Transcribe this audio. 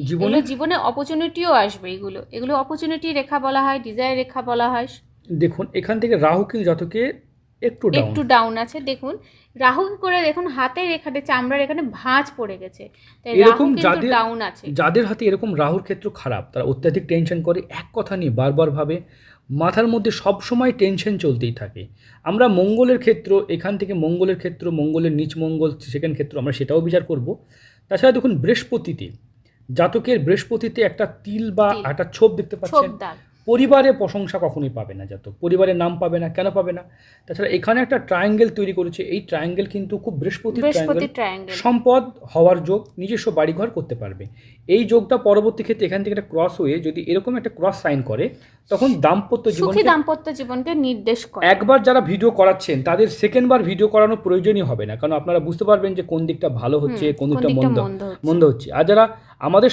জীবনে জীবনে অপরচুনিটিও আসবে। এগুলো এগুলো অপরচুনিটি রেখা বলা হয়, ডিজায়ার রেখা বলা হয়। দেখুন এখান থেকে রাহু কিন্তু জাতকে একটু ডাউন। একটু ডাউন আছে দেখুন। রাহু কি করে দেখুন, হাতের এখানে চামড়ার এখানে ভাঁজ পড়ে গেছে, তাই রাহু এরকম কিন্তু যাদের ডাউন আছে। যাদের হাতে এরকম রাহুর ক্ষেত্র খারাপ, তারা অত্যাধিক টেনশন করে, এক কথা নিয়ে বারবার ভাবে, মাথার মধ্যে সব সময় টেনশন চলতেই থাকে। আমরা মঙ্গলের ক্ষেত্র, এখান থেকে মঙ্গলের ক্ষেত্র, মঙ্গলের নিচ মঙ্গল সেকেন্ড ক্ষেত্র, আমরা সেটাও বিচার করব। তাছাড়া দেখুন বৃহস্পতিতে, জাতকের বৃহস্পতিতে একটা তিল বা তিল, একটা ছোপ দেখতে ছোপ পাচ্ছেন। দাগ। পরিবারে প্রশংসা কখনোই পাবে না জাতক, পরিবারের নাম পাবে না। কেন পাবে না? তাছাড়া এখানে একটা ট্রায়াঙ্গেল তৈরি করেছে, এই ট্রায়াঙ্গেল কিন্তু খুব বৃহস্পতির ট্রায়াঙ্গেল। বৃহস্পতি ট্রায়াঙ্গেল। সম্পদ হওয়ার যোগ, নিজস্ব বাড়িঘর করতে পারবে। এই যোগটা পরবর্তী ক্ষেত্রে এখান থেকে একটা ক্রস হয়ে যদি এরকম একটা ক্রস সাইন করে, তখন দাম্পত্য সুখী জীবনকে, দাম্পত্য জীবনকে নির্দেশ করে। একবার যারা ভিডিও করাচ্ছেন তাদের সেকেন্ডবার ভিডিও করানোর প্রয়োজনই হবে না, কারণ আপনারা বুঝতে পারবেন যে কোন দিকটা ভালো হচ্ছে, কোন কোন দিকটা দিকটা মন্দ মন্দ হচ্ছে। মন্দ হচ্ছে। আর যারা আমাদের